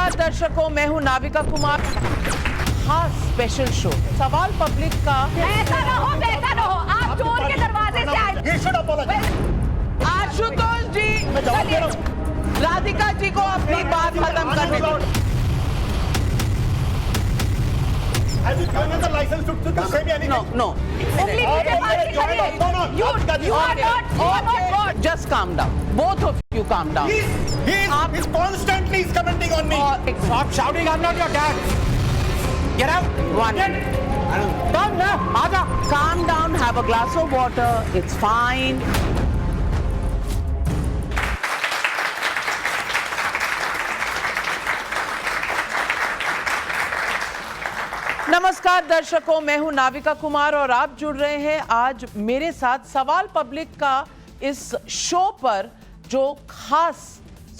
नमस्कार दर्शकों, मैं हूं नाविका कुमार। खास स्पेशल शो सवाल पब्लिक का। ऐसा ना हो, वैसा ना हो, आप चोर के दरवाजे से आए। आशुतोष जी, राधिका जी को अपनी बात खत्म करने दो। No. You are not. Just calm down. Both of you calm down. He's constantly commenting on me. Stop shouting! I'm not your dad. Get out. One. Come now. Aja. Calm down. Have a glass of water. It's fine. नमस्कार दर्शकों, मैं हूं नाविका कुमार और आप जुड़ रहे हैं आज मेरे साथ सवाल पब्लिक का इस शो पर, जो खास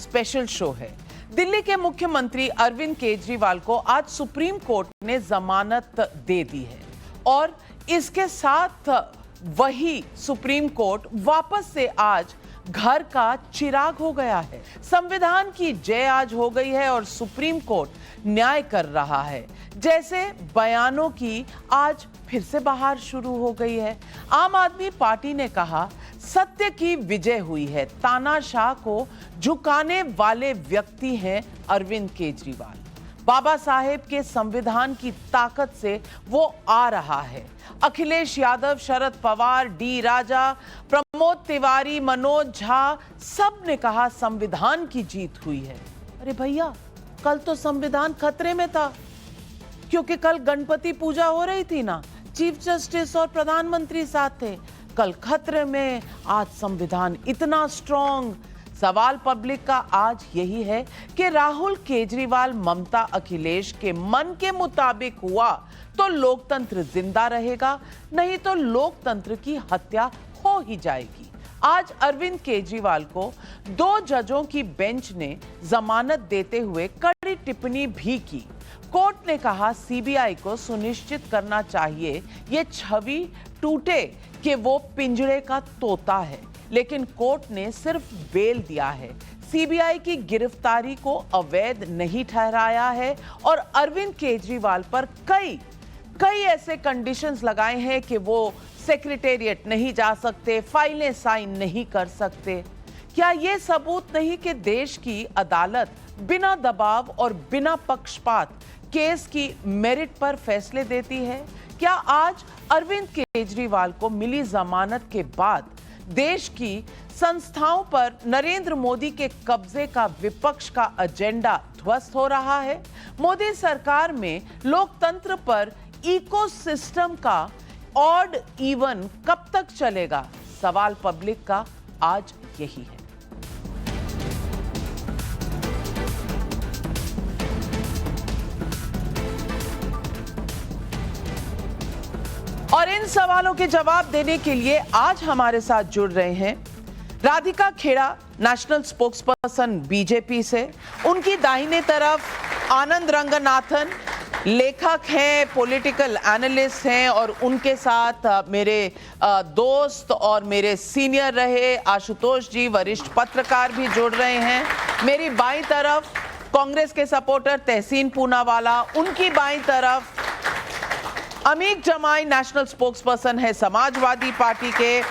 स्पेशल शो है। दिल्ली के मुख्यमंत्री अरविंद केजरीवाल को आज सुप्रीम कोर्ट ने जमानत दे दी है और इसके साथ वही सुप्रीम कोर्ट वापस से आज घर का चिराग हो गया है। संविधान की जय आज हो गई है और सुप्रीम कोर्ट न्याय कर रहा है। जैसे बयानों की आज फिर से बहार शुरू हो गई है। आम आदमी पार्टी ने कहा सत्य की विजय हुई है। तानाशाह को झुकाने वाले व्यक्ति हैं अरविंद केजरीवाल। बाबा साहेब के संविधान की ताकत से वो आ रहा है। अखिलेश यादव, शरद पवार, डी राजा, प्रमोद तिवारी, मनोज झा, सब ने कहा संविधान की जीत हुई है। अरे भैया, कल तो संविधान खतरे में था, क्योंकि कल गणपति पूजा हो रही थी ना, चीफ जस्टिस और प्रधानमंत्री साथ थे। कल खतरे में, आज संविधान इतना स्ट्रॉन्ग। सवाल पब्लिक का आज यही है कि राहुल केजरीवाल, ममता, अखिलेश के मन के मुताबिक हुआ तो लोकतंत्र जिंदा रहेगा, नहीं तो लोकतंत्र की हत्या हो ही जाएगी। आज अरविंद केजरीवाल को 2 जजों की बेंच ने जमानत देते हुए कड़ी टिप्पणी भी की। कोर्ट ने कहा सीबीआई को सुनिश्चित करना चाहिए ये छवि टूटे कि वो पिंजरे का तोता है, लेकिन कोर्ट ने सिर्फ बेल दिया है। सीबीआई की गिरफ्तारी को अवैध नहीं ठहराया है और अरविंद केजरीवाल पर कई ऐसे कंडीशंस लगाए हैं कि वो सेक्रेटेरिएट नहीं जा सकते, फाइलें साइन नहीं कर सकते। क्या ये सबूत नहीं कि देश की अदालत बिना दबाव और बिना पक्षपात केस की मेरिट पर फैसले देती है? क्या आज अरविंद केजरीवाल को मिली जमानत के बाद देश की संस्थाओं पर नरेंद्र मोदी के कब्जे का विपक्ष का एजेंडा ध्वस्त हो रहा है? मोदी सरकार में लोकतंत्र पर इकोसिस्टम का ऑड इवन कब तक चलेगा? सवाल पब्लिक का आज यही है। और इन सवालों के जवाब देने के लिए आज हमारे साथ जुड़ रहे हैं Radhika Khera, national spokesperson BJP से। उनकी दाहिने तरफ आनंद रंगनाथन, लेखक हैं, पॉलिटिकल एनालिस्ट हैं और उनके साथ मेरे दोस्त और मेरे सीनियर रहे आशुतोष जी, वरिष्ठ पत्रकार भी जुड़ रहे हैं। मेरी बाईं तरफ कांग्रेस के सपोर्टर तहसीन पूनावाला, उनकी बाईं तरफ अमीक जमाई, नेशनल स्पोक्सपर्सन है समाजवादी पार्टी के,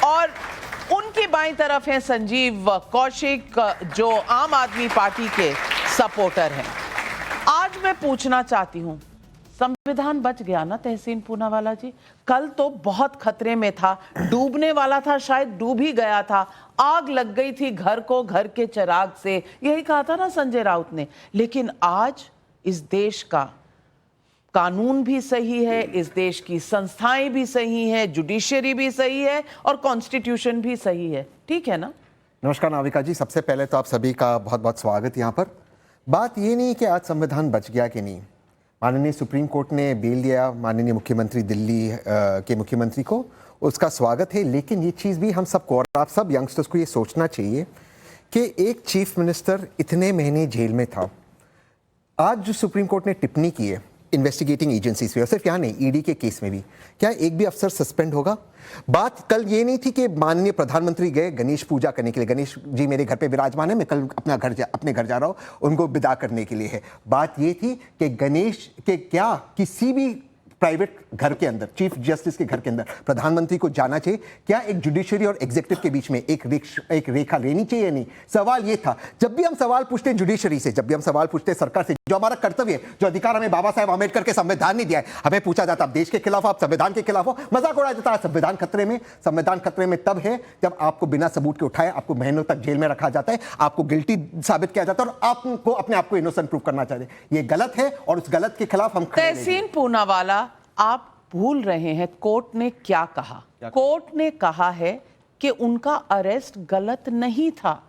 और उनकी बाईं तरफ है संजीव कौशिक, जो आम आदमी पार्टी के सपोर्टर हैं। आज मैं पूछना चाहती हूं, संविधान बच गया ना तहसीन पूनावाला जी? कल तो बहुत खतरे में था, डूबने वाला था, शायद डूब ही गया था। आग लग गई थी घर को, घर के चिराग से, यही कहा था ना संजय राउत ने। लेकिन आज इस देश का कानून भी सही है, इस देश की संस्थाएं भी सही है, जुडिशरी भी सही है और कॉन्स्टिट्यूशन भी सही है। ठीक है ना? नमस्कार नाविका जी, सबसे पहले तो आप सभी का बहुत बहुत स्वागत यहाँ पर। बात ये नहीं कि आज संविधान बच गया कि नहीं। माननीय सुप्रीम कोर्ट ने बेल दिया माननीय मुख्यमंत्री दिल्ली के मुख्यमंत्री को, उसका स्वागत है। लेकिन ये चीज़ भी हम सबको और आप सब यंगस्टर्स को ये सोचना चाहिए कि एक चीफ मिनिस्टर इतने महीने जेल में था। आज जो सुप्रीम कोर्ट ने टिप्पणी की है इन्वेस्टिगेटिंग एजेंसीज पे, और सिर्फ यहाँ नहीं, ईडी के केस में भी क्या एक भी अफसर सस्पेंड होगा? बात कल ये नहीं थी कि माननीय प्रधानमंत्री गए गणेश पूजा करने के लिए, गणेश जी मेरे घर पे विराजमान है, मैं कल अपने घर जा रहा हूँ उनको विदा करने के लिए है। बात ये थी कि गणेश के क्या किसी भी प्राइवेट घर के अंदर, चीफ जस्टिस के घर के अंदर प्रधानमंत्री को जाना चाहिए? क्या एक जुडिशरी और एग्जीक्यूटिव के बीच में एक रेखा रहनी चाहिए या नहीं? सवाल ये था। जब भी हम सवाल पूछते हैं जुडिशरी से, जब भी हम सवाल पूछते हैं सरकार से, जो हमारा कर्तव्य है, जो अधिकार हमें बाबा साहेब आम्बेडकर के संविधान ने दिया है, हमें पूछा जाता आप देश के खिलाफ, आप संविधान के खिलाफ हो, मजाक उड़ाया जाता है। संविधान खतरे में तब है जब आपको बिना सबूत के उठाए, आपको महीनों तक जेल में रखा जाता है, आपको गिल्टी साबित किया जाता है और आपको अपने आप को इनोसेंट प्रूव करना चाहते हैं। ये गलत है और उस गलत के खिलाफ हम खड़े हैं। तहसीन पूनावाला, आप भूल रहे हैं कोर्ट ने क्या कहा। कोर्ट ने कहा है कि उनका अरेस्ट गलत नहीं था।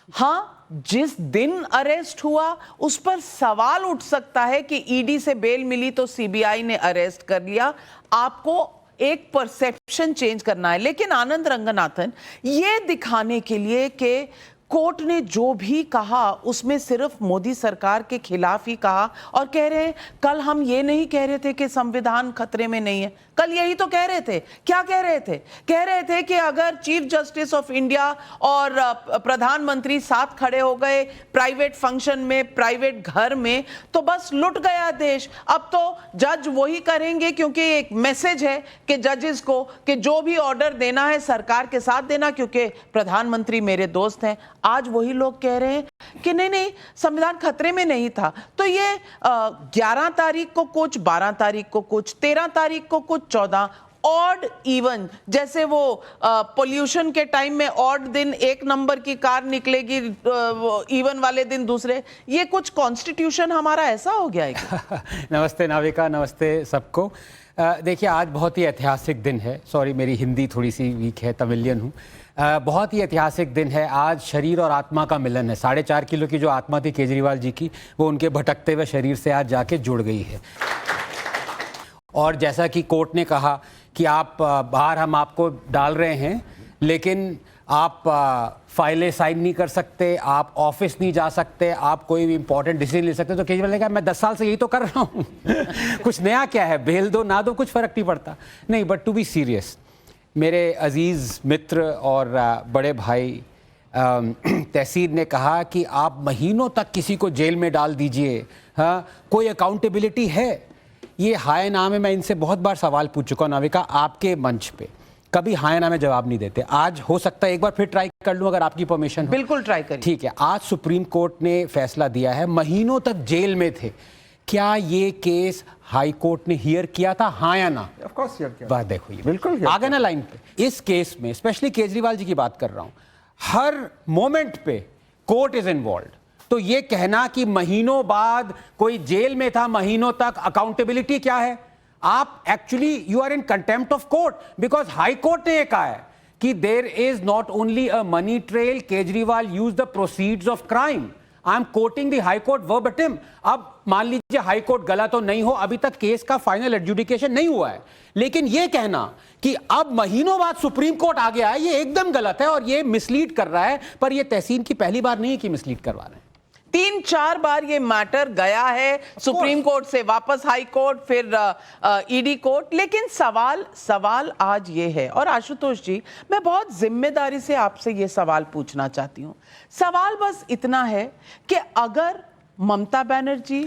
हाँ, जिस दिन अरेस्ट हुआ उस पर सवाल उठ सकता है कि ईडी से बेल मिली तो सीबीआई ने अरेस्ट कर लिया, आपको एक परसेप्शन चेंज करना है। लेकिन आनंद रंगनाथन, ये दिखाने के लिए कि कोर्ट ने जो भी कहा उसमें सिर्फ मोदी सरकार के खिलाफ ही कहा, और कह रहे हैं कल हम ये नहीं कह रहे थे कि संविधान खतरे में नहीं है, कल यही तो कह रहे थे। क्या कह रहे थे? कह रहे थे कि अगर चीफ जस्टिस ऑफ इंडिया और प्रधानमंत्री साथ खड़े हो गए प्राइवेट फंक्शन में, प्राइवेट घर में, तो बस लुट गया देश। अब तो जज वही करेंगे, क्योंकि एक मैसेज है कि जजेस को कि जो भी ऑर्डर देना है सरकार के साथ देना, क्योंकि प्रधानमंत्री मेरे दोस्त हैं। आज वही लोग कह रहे हैं कि नहीं, संविधान खतरे में नहीं था। तो ये 11 तारीख को कुछ, 12 तारीख को कुछ, 13 तारीख को कुछ, 14 ऑड इवन, जैसे वो पोल्यूशन के टाइम में ऑड दिन एक नंबर की कार निकलेगी, इवन वाले दिन दूसरे। ये कुछ कॉन्स्टिट्यूशन हमारा ऐसा हो गया है। नमस्ते नाविका, नमस्ते सबको। देखिए, आज बहुत ही ऐतिहासिक दिन है। सॉरी, मेरी हिंदी थोड़ी सी वीक है, तमिलियन हूँ। बहुत ही ऐतिहासिक दिन है। आज शरीर और आत्मा का मिलन है। 4.5 किलो की जो आत्मा थी केजरीवाल जी की, वो उनके भटकते हुए शरीर से आज जाके जुड़ गई है। और जैसा कि कोर्ट ने कहा कि आप बाहर हम आपको डाल रहे हैं, लेकिन आप फाइलें साइन नहीं कर सकते, आप ऑफिस नहीं जा सकते, आप कोई भी इंपॉर्टेंट डिसीजन ले सकते। तो केजरीवाल ने कहा मैं 10 साल से यही तो कर रहा हूँ कुछ नया क्या है, बेल दो ना दो कुछ फर्क नहीं पड़ता। नहीं, बट टू बी सीरियस, मेरे अजीज़ मित्र और बड़े भाई तहसीन ने कहा कि आप महीनों तक किसी को जेल में डाल दीजिए, हाँ, कोई अकाउंटेबिलिटी है? ये हाय नाम है। मैं इनसे बहुत बार सवाल पूछ चुका हूँ नाविका, आपके मंच पे कभी हाय नाम में जवाब नहीं देते। आज हो सकता है एक बार फिर ट्राई कर लूँ अगर आपकी परमिशन हो। बिल्कुल ट्राई करिए। ठीक है, आज सुप्रीम कोर्ट ने फैसला दिया है, महीनों तक जेल में थे। क्या ये केस हाई कोर्ट ने हियर किया था, हाँ या ना? ऑफ कोर्स हियर किया। बात देखो, ये बिल्कुल आगे ना लाइन पे। इस केस में स्पेशली केजरीवाल जी की बात कर रहा हूं, हर मोमेंट पे कोर्ट इज इन्वॉल्व। तो ये कहना कि महीनों बाद कोई जेल में था महीनों तक, अकाउंटेबिलिटी क्या है? आप actually you are in contempt of court, because high court ने कहा है कि there is not only a money trail, Kejriwal use the proceeds of crime. I am quoting the high court verbatim. अब मान लीजिए हाई कोर्ट गलत तो नहीं हो, अभी तक केस का फाइनल एडजुडिकेशन नहीं हुआ है, लेकिन यह कहना कि अब महीनों बाद सुप्रीम कोर्ट आ गया है, ये एकदम गलत है और ये मिसलीड कर रहा है। पर ये तहसीन की पहली बार नहीं है कि मिसलीड करवा रहे हैं। 3-4 बार ये मैटर गया है सुप्रीम कोर्ट से वापस हाई कोर्ट, फिर ईडी कोर्ट। लेकिन सवाल आज ये है, और आशुतोष जी मैं बहुत जिम्मेदारी से आपसे ये सवाल पूछना चाहती हूँ। सवाल बस इतना है कि अगर ममता बनर्जी,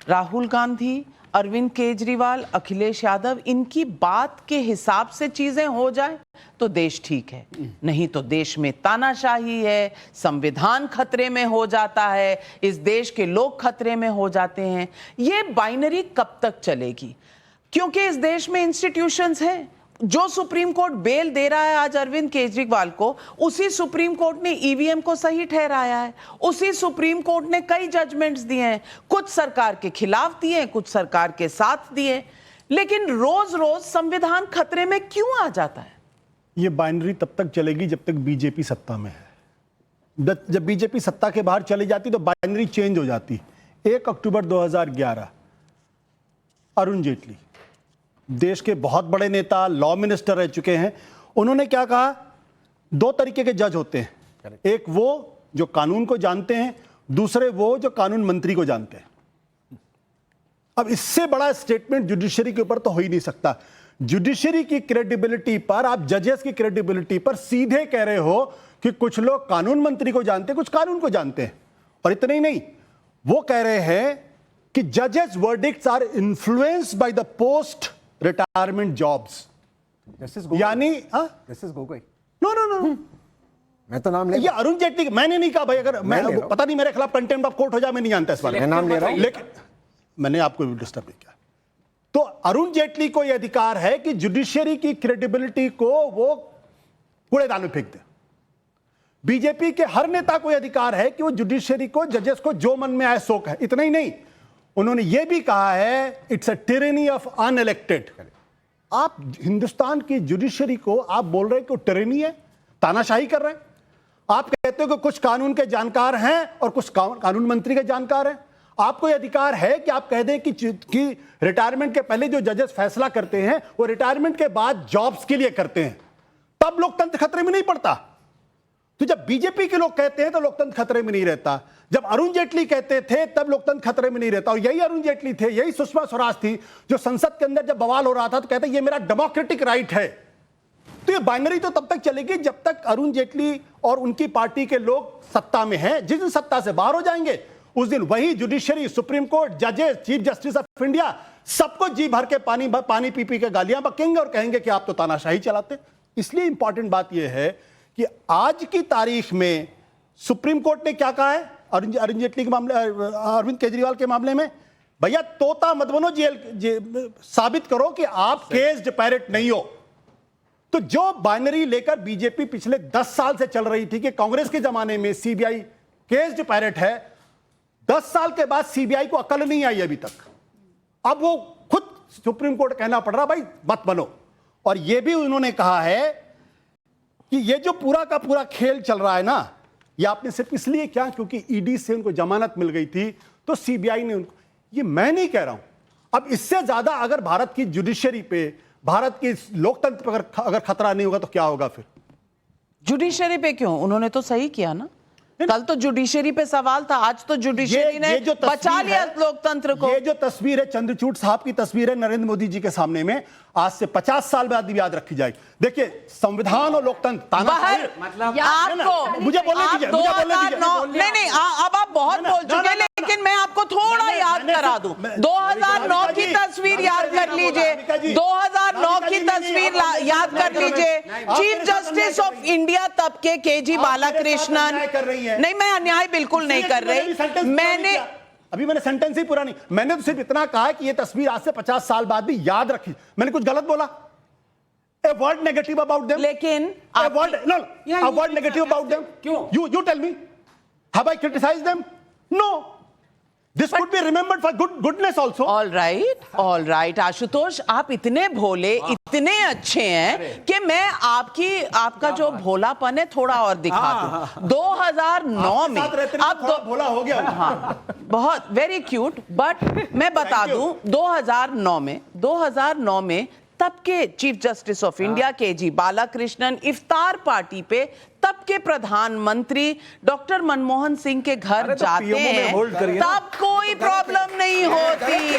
राहुल गांधी, अरविंद केजरीवाल, अखिलेश यादव, इनकी बात के हिसाब से चीजें हो जाए तो देश ठीक है, नहीं तो देश में तानाशाही है, संविधान खतरे में हो जाता है, इस देश के लोग खतरे में हो जाते हैं। ये बाइनरी कब तक चलेगी? क्योंकि इस देश में इंस्टीट्यूशंस हैं। जो सुप्रीम कोर्ट बेल दे रहा है आज अरविंद केजरीवाल को, उसी सुप्रीम कोर्ट ने ईवीएम को सही ठहराया है, उसी सुप्रीम कोर्ट ने कई जजमेंट्स दिए हैं, कुछ सरकार के खिलाफ दिए, कुछ सरकार के साथ दिए। लेकिन रोज रोज संविधान खतरे में क्यों आ जाता है? ये बाइनरी तब तक चलेगी जब तक बीजेपी सत्ता में है। जब बीजेपी सत्ता के बाहर चली जाती तो बाइनरी चेंज हो जाती। 1 अक्टूबर 2011 अरुण जेटली, देश के बहुत बड़े नेता, लॉ मिनिस्टर रह चुके हैं, उन्होंने क्या कहा? 2 तरीके के जज होते हैं, एक वो जो कानून को जानते हैं, दूसरे वो जो कानून मंत्री को जानते हैं। अब इससे बड़ा स्टेटमेंट जुडिशरी के ऊपर तो हो ही नहीं सकता। जुडिशरी की क्रेडिबिलिटी पर, आप जजेस की क्रेडिबिलिटी पर सीधे कह रहे हो कि कुछ लोग कानून मंत्री को जानते हैं, कुछ कानून को जानते हैं। और इतना ही नहीं, वो कह रहे हैं कि जजेस verdicts are influenced by the post retirement jobs. यानी नो नो नो, मैं तो नाम ले ये अरुण जेटली, मैंने नहीं कहा भाई, अगर मैं पता नहीं मेरे खिलाफ कंटेम्प्ट ऑफ कोर्ट हो जाए, मैं नहीं जानता इस बारे में, मैं नाम ले रहा हूं, लेकिन मैंने आपको डिस्टर्ब नहीं किया। तो अरुण जेटली को यह अधिकार है कि जुडिशरी की क्रेडिबिलिटी को वो कूड़ेदान में फेंक दे। बीजेपी के हर नेता को यह अधिकार है कि वो जुडिशरी को, जजेस को जो मन में आए सो कहे। इतना ही नहीं, उन्होंने यह भी कहा है it's a tyranny of unelected. आप हिंदुस्तान की जुडिशरी को आप बोल रहे हैं कि टिरेनी है, तानाशाही कर रहे हैं। आप कहते हो कि कुछ कानून के जानकार हैं और कुछ कानून मंत्री के जानकार हैं। आपको यह अधिकार है कि आप कह दें कि रिटायरमेंट के पहले जो जजेस फैसला करते हैं वो रिटायरमेंट के बाद जॉब्स के लिए करते हैं, तब लोकतंत्र खतरे में नहीं पड़ता। तो जब बीजेपी के लोग कहते हैं तो लोकतंत्र खतरे में नहीं रहता। जब अरुण जेटली कहते थे तब लोकतंत्र खतरे में नहीं रहता। और यही अरुण जेटली थे, यही सुषमा स्वराज थी जो संसद के अंदर जब बवाल हो रहा था तो कहते ये मेरा डेमोक्रेटिक राइट है। तो ये बाइनरी तो तब तक चलेगी जब तक अरुण जेटली और उनकी पार्टी के लोग सत्ता में हैं। जिस दिन सत्ता से बाहर हो जाएंगे उस दिन वही जुडिशरी, सुप्रीम कोर्ट, जजेस, चीफ जस्टिस ऑफ इंडिया सबको जी भर के पानी पी के गालियां बकेंगे और कहेंगे कि आप तो तानाशाही चलाते। इसलिए इंपॉर्टेंट बात यह है कि आज की तारीख में सुप्रीम कोर्ट ने क्या कहा है अरुण जेटली के मामले, अरविंद केजरीवाल के मामले में, भैया तोता मत बनो, जेल साबित करो कि आप केस्ड पैरेट नहीं हो। तो जो बाइनरी लेकर बीजेपी पिछले 10 साल से चल रही थी कि कांग्रेस के जमाने में सीबीआई केस्ड पैरेट है, 10 साल के बाद सीबीआई को अकल नहीं आई अभी तक। अब वो खुद सुप्रीम कोर्ट कहना पड़ रहा भाई मत बनो। और ये भी उन्होंने कहा है कि ये जो पूरा का पूरा खेल चल रहा है ना, ये आपने सिर्फ इसलिए क्या क्योंकि ईडी से उनको जमानत मिल गई थी तो सीबीआई ने उनको, ये मैं नहीं कह रहा हूं। अब इससे ज्यादा अगर भारत की जुडिशरी पे, भारत के लोकतंत्र पर अगर खतरा नहीं होगा तो क्या होगा फिर? जुडिशरी पे क्यों? उन्होंने तो सही किया ना, कल तो जुडिशरी पे सवाल था, आज तो जुडिशरी ने बचा लिया लोकतंत्र को। ये जो तस्वीर है चंद्रचूड़ साहब की तस्वीर है नरेंद्र मोदी जी के सामने में, आज से 50 साल बाद भी याद रखी जाएगी। देखिए संविधान और लोकतंत्र तानाशाही, मतलब आपको, मुझे बोलने दीजिए, मुझे बोलने दीजिए। नहीं, अब आप बहुत बोल चुके, लेकिन मैं आपको थोड़ा याद करा दूं। 2009 की तस्वीर याद कर लीजिए, 2009 की तस्वीर याद कर लीजिए। चीफ जस्टिस ऑफ इंडिया तब के केजी बालाकृष्णन, नहीं मैं अन्याय बिल्कुल नहीं कर रही, मैंने अभी मैंने सेंटेंस ही पूरा नहीं, मैंने तो सिर्फ इतना कहा कि ये तस्वीर आज से 50 साल बाद भी याद रखी। मैंने कुछ गलत बोला? A word negative about them? लेकिन a word negative about them? क्यों? You tell me. Have I criticized them? No. This could be remembered for goodness also. All right, Ashutosh, आप इतने भोले, इतने अच्छे हैं कि मैं आपका जो भोलापन है थोड़ा और दिखा दूं। 2009 में अब तो भोला हो गया। हाँ, बहुत वेरी क्यूट, बट मैं बता दूं 2009 में तब के chief justice of India K G Balakrishnan इफ्तार पार्टी पे तब के प्रधानमंत्री डॉक्टर मनमोहन सिंह के घर जाते हैं, तब कोई प्रॉब्लम नहीं होती।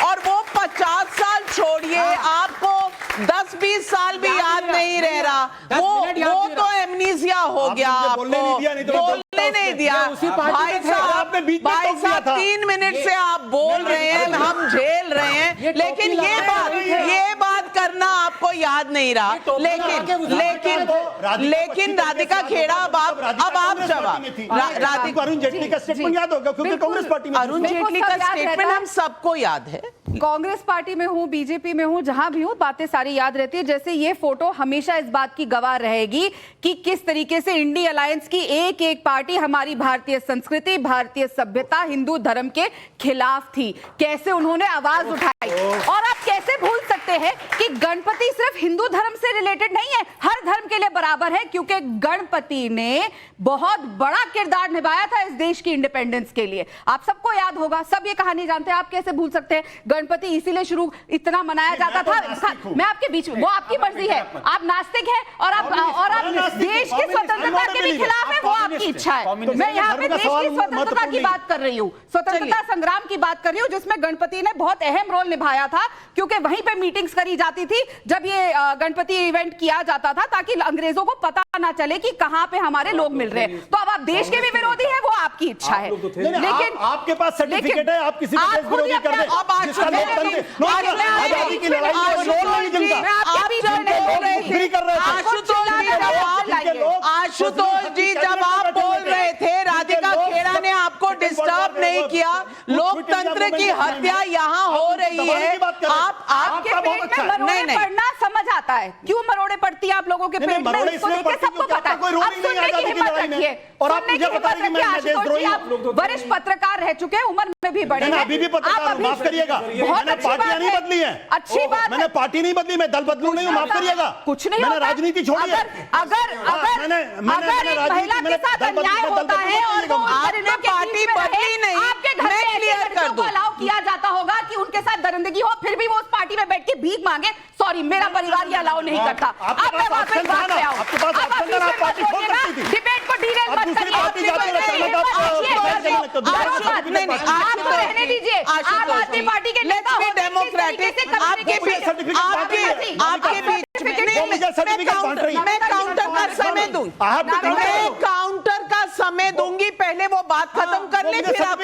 और वो 50 साल छोड़िए, आपको 10-20 साल भी याद नहीं रह रहा, वो तो एमनीसिया हो गया, आपको बोलने नहीं दिया। भाई साहब 3 मिनट से आप बोल रहे हैं, हम झेल रहे हैं, लेकिन ये बात करना आपको याद नहीं रहा। लेकिन राधिका खेड़ा, अब आप जवाब। राधिका, अरुण जेटली का स्टेटमेंट याद होगा क्योंकि कांग्रेस पार्टी में अरुण जेटली का स्टेटमेंट हम सबको याद है। कांग्रेस पार्टी में हूं, बीजेपी में हूं, जहां भी हूं, बातें सारी याद रहती है। जैसे ये फोटो हमेशा इस बात की गवाह रहेगी कि किस तरीके से इंडी अलायंस की एक एक पार्टी हमारी भारतीय संस्कृति, भारतीय सभ्यता, हिंदू धर्म के खिलाफ थी, कैसे उन्होंने आवाज उठाई। और आप कैसे भूल सकते सकते हैं कि गणपति सिर्फ हिंदू धर्म से रिलेटेड नहीं है, हर धर्म के लिए बराबर है, क्योंकि गणपति ने बहुत बड़ा किरदार निभाया था इस देश की इंडिपेंडेंस के लिए। आप सबको याद होगा, सब ये कहानी जानते हैं, आप कैसे भूल सकते हैं? गणपति इसीलिए शुरू इतना मनाया जाता था। मैं आपके बीच में, वो आपकी मर्जी है, आप नास्तिक हैं और आप देश की स्वतंत्रता के भी खिलाफ है, वो आपकी इच्छा है। मैं यहाँ पे देश की स्वतंत्रता की बात कर रही हूँ, स्वतंत्रता संग्राम की बात कर रही हूँ, जिसमें गणपति ने बहुत अहम रोल निभाया था, क्योंकि वहीं पे मीटिंग्स करी जाती थी जब ये गणपति इवेंट किया जाता था, ताकि अंग्रेजों को पता ना चले कि कहां पे हमारे लोग मिल रहे हैं। तो अब आप देश के भी विरोधी हैं, वो आपकी इच्छा है, लेकिन आपके पास सर्टिफिकेट है, आप किसी को देश विरोधी कर दें। अब आज आजादी की लड़ाई में रोल नहीं जमता। आशुतोष जी, जब आप बोल रहे थे, राधिका खेड़ा ने आपको डिस्टर्ब नहीं किया। लोकतंत्र की हत्या यहाँ हो रही है। आपके पेट में मरोड़े पड़ना समझ आता है, क्यों मरोड़े पड़ती है आप लोगों के पेट में, उसको लेकर सबको पता है। अब सुनने की हिम्मत रखिए, सुनने की हिम्मत रखिए। आशुतोष जी, आप वरिष्ठ पत्रकार रह चुके हैं, उम्र में भी बड़े हैं, अभी भी पत्रकार, माफ करिएगा, मैंने पार्टियां नहीं बदली है, अच्छी बात, मैंने पार्टी नहीं बदली, मैं दल बदलू नहीं हूं, माफ करिएगा, कुछ नहीं, मैंने राजनीति छोड़ी है। अगर महिला के साथ अन्याय होता है और वो आपने पार्टी बदली नहीं, आपके घर में क्लियर कर दो, अलाउ किया जाता होगा कि उनके साथ दरिंदगी हो, फिर भी वो उस पार्टी में बैठ के भीख मांगे। सॉरी, मेरा परिवार ये अलाउ नहीं करता। अब मैं वापस बात पे आऊं, डिबेट को डीरेल मत करिए, आपको रहने दीजिए। आम आदमी पार्टी के नेता हो, डेमोक्रेटिक आपके बीच मैं काउंटर का समय दूं, मैं काउंटर का समय दूंगी, पहले वो बात खत्म कर ले, फिर आप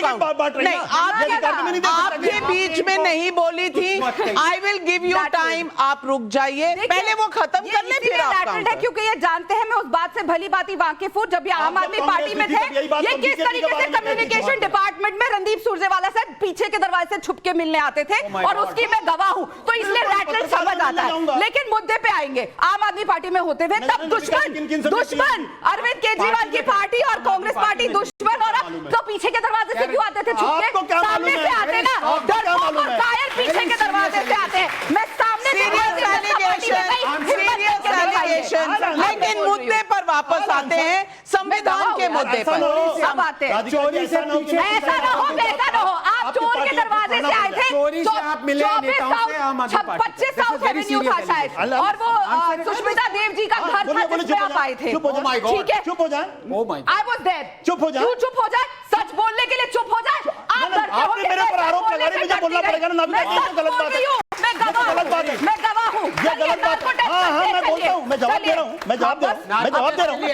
नहीं, आपके बीच में नहीं बोली थी। आई विल गिव यू टाइम, आप रुक जाइए, पहले वो खत्म कर ले, फिर आप काउंटर। क्योंकि ये जानते हैं मैं उस बात से भली बात वाकिफ हूं, जब ये आम आदमी पार्टी में थे, ये किस तरीके से कम्युनिकेशन डिपार्टमेंट में रणदीप सुरजेवाला से पीछे के दरवाजे से छुप के मिलने आते थे, और उसकी मैं गवाह हूं, तो इसलिए रैटल समझ आता है। लेकिन मुद्दे पे आएंगे, आम आदमी पार्टी में होते थे तब दुश्मन अरविंद केजरीवाल की पार्टी और कांग्रेस पार्टी दुश्मन, और अब तो पीछे के दरवाजे से क्यों आते थे छुप के? सामने से आते ना, डरपोक और कायर पीछे के दरवाजे से आते हैं। मैं सामने लेकिन मुद्दे पर वापस आते हैं, संविधान के मुद्दे पर सब आते हैं। ऐसा ना हो, वैसा ना हो, आप चोर के दरवाजे से आए थे, 25 साउथ एवेन्यू था शायद, और वो सुष्मिता देव जी का घर था जिसमें आप आए थे, ठीक है? चुप हो जाए, आई वाज देयर, चुप हो जाए, क्यों चुप हो जाए? सच बोलने के लिए चुप हो जाए। आप डरते हो, आपने मेरे पर आरोप लगा रहे, मुझे बोलना पड़ेगा ना, मैं गलत बात है, मैं गवाह हूं, ये गलत बात है। हाँ, मैं बोलता हूँ, मैं जवाब दे रहा हूँ, मैं जवाब दे रहा हूँ, मैं जवाब दे रहा हूँ,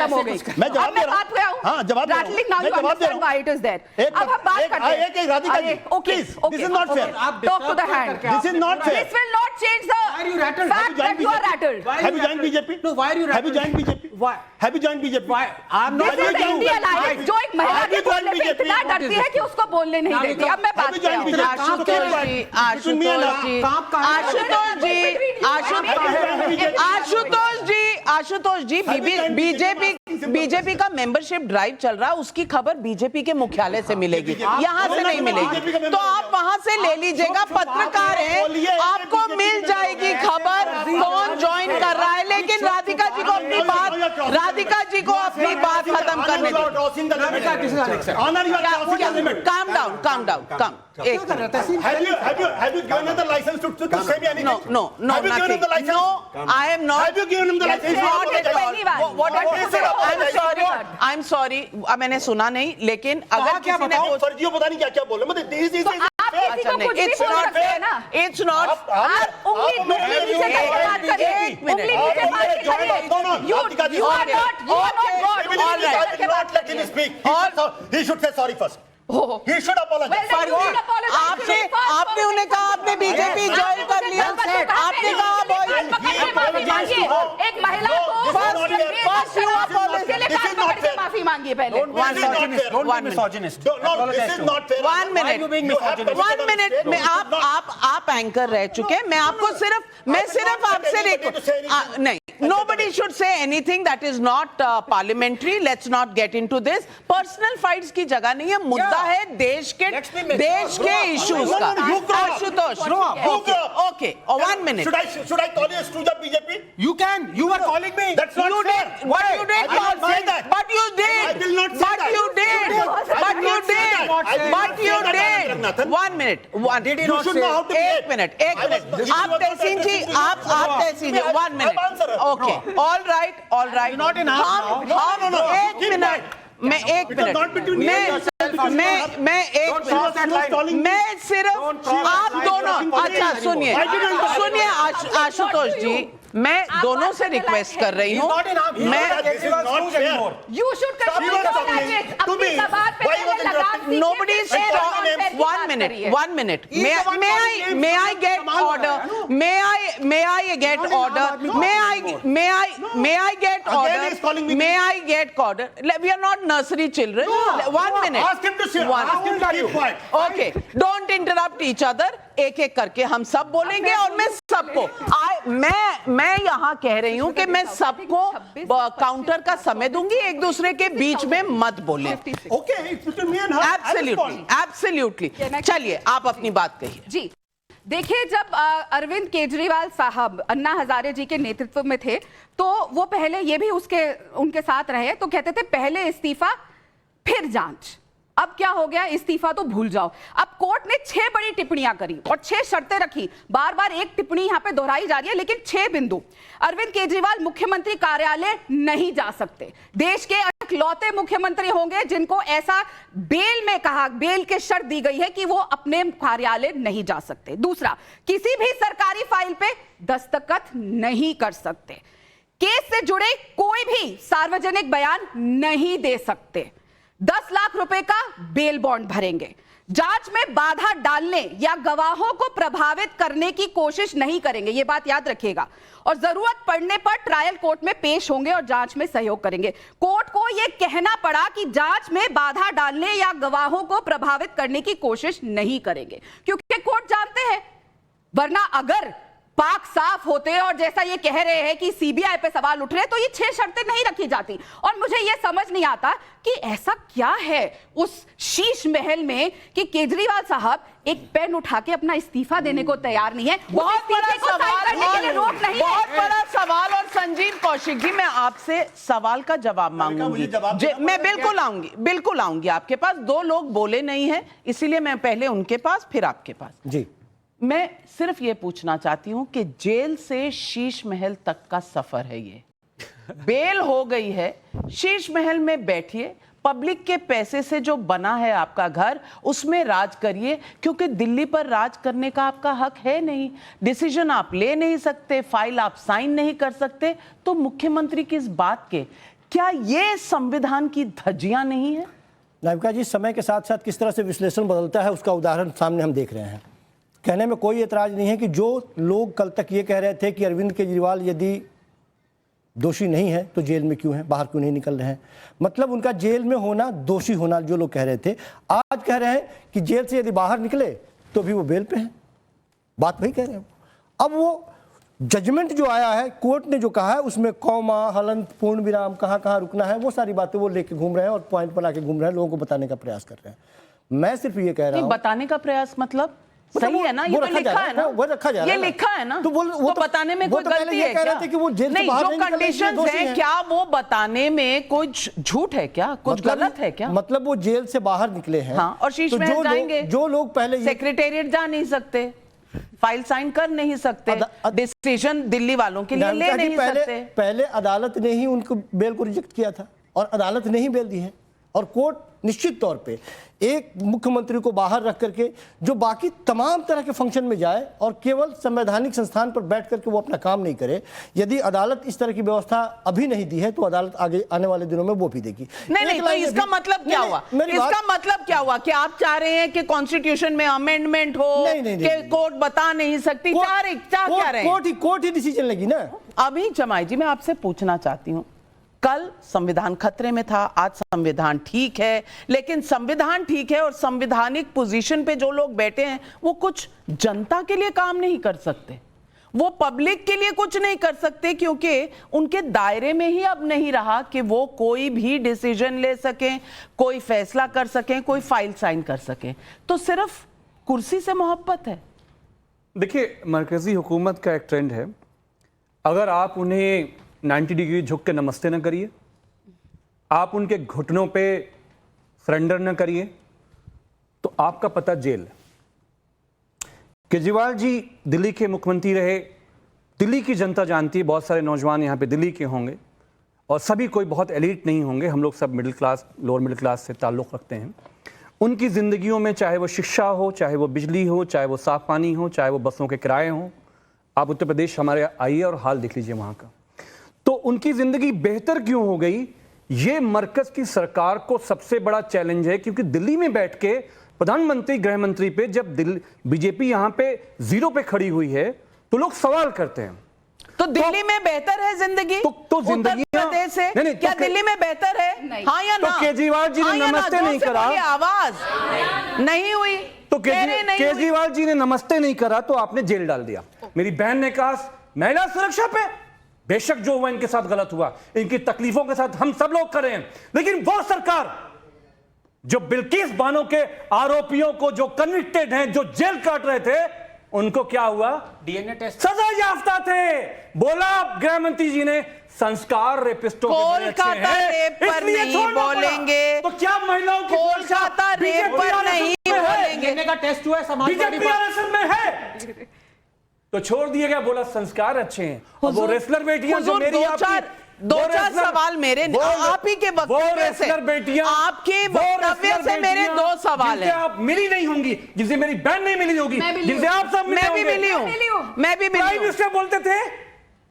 मैं जवाब दे रहा हूँ, हाँ जवाब दे रहा हूँ, मैं जवाब दे रहा हूँ। अब हम बात करते हैं। एक Radhika ji, please, this is not fair, talk to the hand, this is not fair, this will not change the fact that you are rattled. Have you joined BJP? No, why are you Have you joined BJP? Why? Have you joined BJP? Why? I'm not. This is the India Alliance, जो एक महिला के बोलने पे इतना डरती है कि उसको बोलने नहीं देती। अब मैं बात Have you joined BJP? Ashutosh ji, BJP का मेंबरशिप ड्राइव चल रहा है, उसकी खबर बीजेपी के मुख्यालय से मिलेगी, यहाँ से नहीं मिलेगी, तो आप वहां से ले लीजिएगा। पत्रकार हैं, आपको मिल जाएगी खबर कौन ज्वाइन कर रहा है, लेकिन राधिका जी को अपनी बात खत्म करने दो। Calm down. Have you given him the license to say me anything? No, Have you given him the license? No, I am not. Have you given him the license? Not at all. I'm sorry. मैंने सुना नहीं, लेकिन अगर किसी ने फर्जियों पता नहीं क्या बोल रहे हैं, अच्छा नहीं, it's not. आप उंगली नीचे करके बात करिए, उंगली नीचे बात करिए। You are not God. I did not let him speak. He should say sorry first. He should apologize. आपने उन्हें कहा आपने बीजेपी ज्वाइन कर लिया, आपने कहा एक महिला को माफी मांगी पहले। One minute में आप एंकर रह चुके हैं, मैं सिर्फ आपसे नहीं, nobody should say anything that is not parliamentary. Let's not get into this. Personal fights की जगह नहीं है, मुद्दा है देश के issues का। Ashutosh, okay, 1 minute. Should I call you a stooge of BJP? You can. You are calling me. That's not You fair. did, but you did I will not say that. but you did, I will not say but that. you did, but you did, but you did. Rangnathan. 1 minute, one. Did he You not should say? know how to behave. एक minute आप तहसीन जी, आप तहसीन जी, 1 minute. answer her. Okay, all right. You're not in house now. No. एक Keep minute, quiet. मैं एक Because not between you and yourself, because मैं एक Don't cross that line. Minute, मैं सिर्फ आप दोनों, अच्छा सुनिए आशुतोष जी, मैं दोनों से रिक्वेस्ट कर रही हूँ, मैं This is not fair. You should control your language. अपनी जबान पे पहले लगाम दीजिए, nobody is फिर talking. non-fair की बात करिए। 1 minute. May I get order? May I get order? May I get Again he's calling order? me. May I get order? We are not nursery children. 1 minute. Ask him to say. Ask him to keep quiet. Okay, don't interrupt each other. एक एक करके हम सब बोलेंगे और मैं सबको मैं यहाँ कह रही हूँ कि मैं सबको काउंटर का समय दूंगी, एक दूसरे के बीच में मत बोले। Okay, it's between me and her. Absolutely. चलिए आप अपनी बात कहिए। जी देखिए, जब अरविंद केजरीवाल साहब अन्ना हजारे जी के नेतृत्व में थे तो वो पहले ये भी उनके साथ रहे, तो कहते थे पहले इस्तीफा फिर जांच। अब क्या हो गया, इस्तीफा तो भूल जाओ। अब कोर्ट ने 6 बड़ी टिप्पणियां करी और 6 शर्तें रखी। बार बार एक टिप्पणी यहां पे दोहराई जा रही है, लेकिन 6 बिंदु। अरविंद केजरीवाल मुख्यमंत्री कार्यालय नहीं जा सकते, देश के इकलौते मुख्यमंत्री होंगे जिनको ऐसा बेल के शर्त दी गई है कि वो अपने कार्यालय नहीं जा सकते। दूसरा, किसी भी सरकारी फाइल पे दस्तखत नहीं कर सकते, केस से जुड़े कोई भी सार्वजनिक बयान नहीं दे सकते, 10 लाख रुपए का बेल बॉन्ड भरेंगे, जांच में बाधा डालने या गवाहों को प्रभावित करने की कोशिश नहीं करेंगे, यह बात याद रखिएगा, और जरूरत पड़ने पर ट्रायल कोर्ट में पेश होंगे और जांच में सहयोग करेंगे। कोर्ट को यह कहना पड़ा कि जांच में बाधा डालने या गवाहों को प्रभावित करने की कोशिश नहीं करेंगे, क्योंकि कोर्ट जानते हैं, वरना अगर पाक साफ होते और जैसा ये कह रहे हैं कि सीबीआई पे सवाल उठ रहे तो ये 6 शर्तें नहीं रखी जाती। और मुझे ये समझ नहीं आता कि ऐसा क्या है उस शीश महल में कि केजरीवाल साहब एक पेन उठा के अपना इस्तीफा देने को तैयार नहीं है। बहुत बड़ा सवाल और संजीव कौशिक जी, मैं आपसे सवाल का जवाब मांगूंगी। मैं बिल्कुल आऊंगी आपके पास। 2 लोग बोले नहीं है, इसीलिए मैं पहले उनके पास फिर आपके पास। जी, मैं सिर्फ ये पूछना चाहती हूं कि जेल से शीश महल तक का सफर है, ये बेल हो गई है, शीश महल में बैठिए, पब्लिक के पैसे से जो बना है आपका घर, उसमें राज करिए, क्योंकि दिल्ली पर राज करने का आपका हक है नहीं, डिसीजन आप ले नहीं सकते, फाइल आप साइन नहीं कर सकते, तो मुख्यमंत्री किस बात के? क्या ये संविधान की धज्जियां नहीं है? नाविका जी, समय के साथ साथ किस तरह से विश्लेषण बदलता है उसका उदाहरण सामने हम देख रहे हैं। कहने में कोई एतराज नहीं है कि जो लोग कल तक ये कह रहे थे कि अरविंद केजरीवाल यदि दोषी नहीं है तो जेल में क्यों है, बाहर क्यों नहीं निकल रहे हैं, मतलब उनका जेल में होना, दोषी होना जो लोग कह रहे थे, आज कह रहे हैं कि जेल से यदि बाहर निकले तो भी वो बेल पे हैं। बात वही कह रहे हैं। अब वो जजमेंट जो आया है, कोर्ट ने जो कहा है, उसमें कौमा, हलंत, पूर्ण विराम, कहाँ कहाँ रुकना है, वो सारी बातें वो लेके घूम रहे हैं और पॉइंट बना के घूम रहे हैं, लोगों को बताने का प्रयास कर रहे हैं। मैं सिर्फ ये कह रहा हूँ, बताने का प्रयास मतलब सही है ना, ये तो लिखा है ना, वो रखा जा रहा है, ये लिखा है ना, तो वो तो बताने में कोई गलती है क्या? कि वो जेल से नहीं, बाहर जो नहीं निकल रहे, कंडीशंस हैं, क्या वो बताने में कुछ झूठ है क्या, कुछ गलत है क्या? मतलब वो जेल से बाहर निकले हैं, हाँ, और शीश महल जाएंगे, जो लोग पहले सेक्रेटेरिएट जा नहीं सकते, फाइल साइन कर नहीं सकते, डिसीजन दिल्ली वालों के लिए ले नहीं सकते। पहले अदालत ने ही उनको बेल को रिजेक्ट किया था और अदालत ने ही बेल दी है, और कोर्ट निश्चित तौर पे एक मुख्यमंत्री को बाहर रख करके जो बाकी तमाम तरह के फंक्शन में जाए और केवल संवैधानिक संस्थान पर बैठ करके वो अपना काम नहीं करे, यदि अदालत इस तरह की व्यवस्था अभी नहीं दी है तो अदालत आगे आने वाले दिनों में वो भी देगी। नहीं, तो इसका मतलब क्या हुआ? इसका मतलब क्या हुआ कि आप चाह रहे हैं कि कॉन्स्टिट्यूशन में अमेंडमेंट हो, कि कोर्ट बता नहीं सकती, कोर्ट ही डिसीजन लेगी ना। अभी जमाई जी, मैं आपसे पूछना चाहती हूँ, कल संविधान खतरे में था, आज संविधान ठीक है, लेकिन संविधान ठीक है और संवैधानिक पोजीशन पे जो लोग बैठे हैं वो कुछ जनता के लिए काम नहीं कर सकते, वो पब्लिक के लिए कुछ नहीं कर सकते क्योंकि उनके दायरे में ही अब नहीं रहा कि वो कोई भी डिसीजन ले सकें, कोई फैसला कर सकें, कोई फाइल साइन कर सकें। तो सिर्फ कुर्सी से मोहब्बत है। देखिए, मरकजी हुकूमत का एक ट्रेंड है, अगर आप उन्हें 90 डिग्री झुक के नमस्ते न करिए, आप उनके घुटनों पे सरेंडर न करिए, तो आपका पता जेल। केजरीवाल जी दिल्ली के मुख्यमंत्री रहे, दिल्ली की जनता जानती है, बहुत सारे नौजवान यहाँ पे दिल्ली के होंगे और सभी कोई बहुत एलीट नहीं होंगे, हम लोग सब middle class, lower middle class से ताल्लुक़ रखते हैं। उनकी ज़िंदगियों में चाहे वो शिक्षा हो, चाहे वो बिजली हो, चाहे वो साफ़ पानी हो, चाहे वो बसों के किराए हों, आप उत्तर प्रदेश हमारे आइए और हाल देख लीजिए वहाँ का, तो उनकी ज़िंदगी बेहतर क्यों हो गई, ये मरकज़ की सरकार को सबसे बड़ा चैलेंज है। क्योंकि दिल्ली में बैठ के प्रधानमंत्री, गृह मंत्री पे जब बीजेपी यहाँ पे 0 पे खड़ी हुई है तो लोग सवाल करते हैं, तो दिल्ली में बेहतर है जिंदगी? तो उत्तर जिंदगियां- प्रदेश से नहीं, क्या तो दिल्ली में बेहतर है? हाँ या ना? तो केजरीवाल जी ने हाँ या ना? नमस्ते जोर नहीं से करा। बोलिए, आवाज नहीं हुई तो कह रहे नहीं हुई। केजरीवाल जी ने नमस्ते नहीं करा तो आपने जेल डाल दिया। मेरी बहन ने कहा महिला सुरक्षा पे, बेशक जो हुआ इनके साथ गलत हुआ, इनकी तकलीफों के साथ हम सब लोग खड़े हैं, लेकिन वो सरकार जो बिल्किस बानो के आरोपियों को, जो कन्विक्टेड हैं, जो जेल काट रहे थे, उनको क्या हुआ? डीएनए टेस्ट सजा याफ्ता थे। बोला गृह मंत्री जी ने संस्कार रेपिस्टों के बड़े अच्छे कोलकाता हैं, रेप पर इसलिए नहीं छोड़ना पड़ा। बोलेंगे। तो क्या महिलाओं की कोलकाता रेप पर नहीं बोलेंगे। डीएनए का टेस्ट हुआ है, समाजवादी बीजेपी आरएसएस में है तो छोड़ दिया गया, बोला संस्कार अच्छे हैं। और वो रेसलर बेटियां जो मेरी दो चार सवाल मेरे आप ही के वक्तव्य से, आपके वक्तव्य से मेरे 2 सवाल हैं। आप मिली नहीं होंगी, जिनसे मेरी बहन नहीं मिली होगी, जिनसे आप सब मैं भी मिली हूं, मैं भी मिली प्राइम हूं। मिनिस्टर बोलते थे,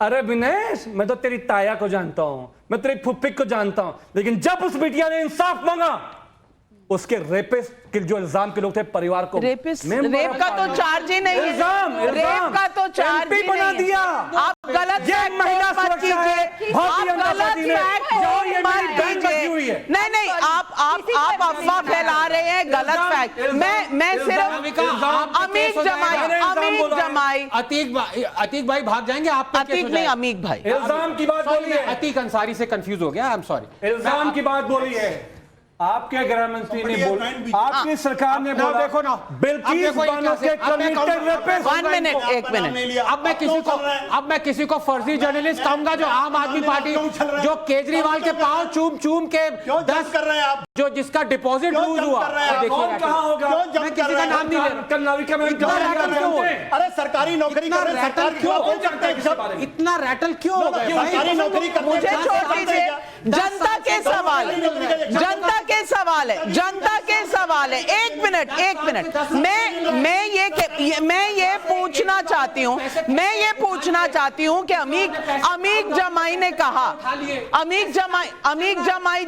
अरे विनेश मैं तो तेरी ताया को जानता हूं, मैं तेरी फुफ्फी को जानता हूं, लेकिन जब उस बिटिया ने इंसाफ मांगा, उसके रेपिस्ट के जो इल्जाम के लोग थे, परिवार को रेप का तो चार्ज ही नहीं है। रेप का तो चार्ज ही बना नहीं दिया। है। आप गलत ये महिला मत सुरक्षा है, कीजिए, भारतीय आप जनता गलत पार्टी ने जो ये मेरी बहन बची हुई है। नहीं, आप अफवाह फैला रहे हैं, गलत फैक्ट। मैं सिर्फ अमीक जमाई अतीक भाई भाग जाएंगे, आप पे केस अतीक हो नहीं, जाएगा। अमीक भाई। इल्जाम की बात Sorry, बोली मैं है, अतीक अंसारी से कंफ्यूज हो गया, आई एम सॉरी। इल्जाम की बात बोली है। आपके गृह मंत्री ने बोला, आपकी सरकार ने बोला, देखो ना, बिल्किस बानो के कन्विक्टेड रेपिस्ट। 1 minute, 1 minute. अब मैं किसी को फर्जी जर्नलिस्ट कहूंगा जो आम आदमी पार्टी, जो केजरीवाल के पांव चूम के 10 कर रहे हैं आप? जो जिसका डिपॉजिट लूज हुआ, कौन कहाँ होगा? मैं किसी का नाम नहीं ले रहा। कल नाविका में अरे सरकारी नौकरी कर रहे हैं, सरकार क्यों बोल सकते हैं सब? इतना रैटल क्यों हो गया भाई? सरकारी नौकरी करते मुझे छोड़ दीजिए, जनता के सवाल है, जनता के सवाल है, जनता के सवाल है। 1 मिनट, 1 मिनट। मैं ये पूछना चाहती हूँ, कि अमीक जमाई ने कहा, अमीक जमाई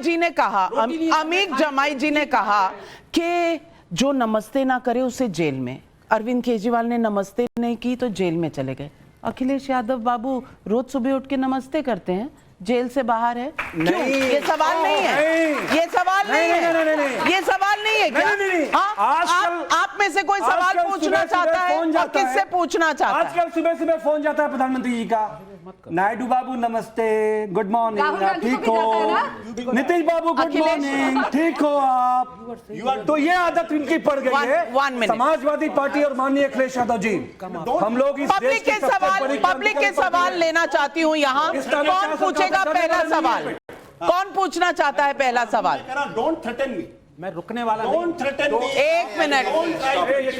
जी ने कहा कि जो नमस्ते ना करे उसे जेल में। अरविंद केजरीवाल ने नमस्ते नहीं की तो जेल में चले गए। अखिलेश यादव बाबू रोज सुबह उठ के नमस्ते करते हैं, जेल से बाहर है। क्यों? ये सवाल नहीं है, ये सवाल नहीं है, ये सवाल नहीं है क्या? हाँ, आप में से कोई सवाल पूछना चाहता है और किससे पूछना चाहता है? आजकल सुबह फोन जाता है प्रधानमंत्री जी का, नायडू बाबू नमस्ते, गुड मॉर्निंग, आप ठीक हो? नीतीश बाबू गुड मॉर्निंग, ठीक हो आप? तो ये आदत इनकी पड़ गई है। समाजवादी पार्टी और माननीय अखिलेश यादव जी, हम लोग इस देश की पब्लिक के सवाल लेना चाहती हूँ यहाँ। कौन पूछेगा पहला सवाल? कौन पूछना चाहता है पहला सवाल? डोंट थ्रेटन मी, मैं रुकने वाला नहीं। Don't threaten me. 1 मिनट।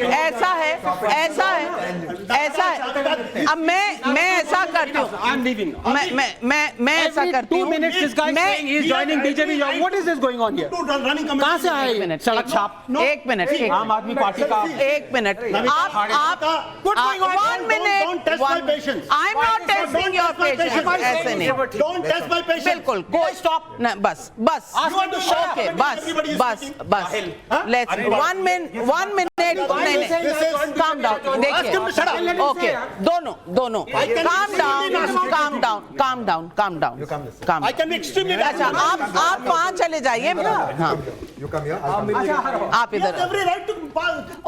ऐसा है। अब मैं ऐसा करती हूँ, I'm leaving. मैं ऐसा करती 2 हूँ। minutes this guy saying he is joining BJP. What is this going on here? कहाँ से आए ये? सड़क छाप। 1 मिनट। आम आदमी पार्टी का 1 मिनट। आप 1 minute. Don't test my patience. I'm not testing your patience, ऐसे नहीं, Don't test my patience. बिल्कुल कोई Stop. न, बस बस ओके, बस लेट्स 1 मिनट काम डाउन, देखिए ओके, दोनों calm down. I can be extremely अच्छा आप वहाँ चले जाइए, हाँ आप He has इधर, every right to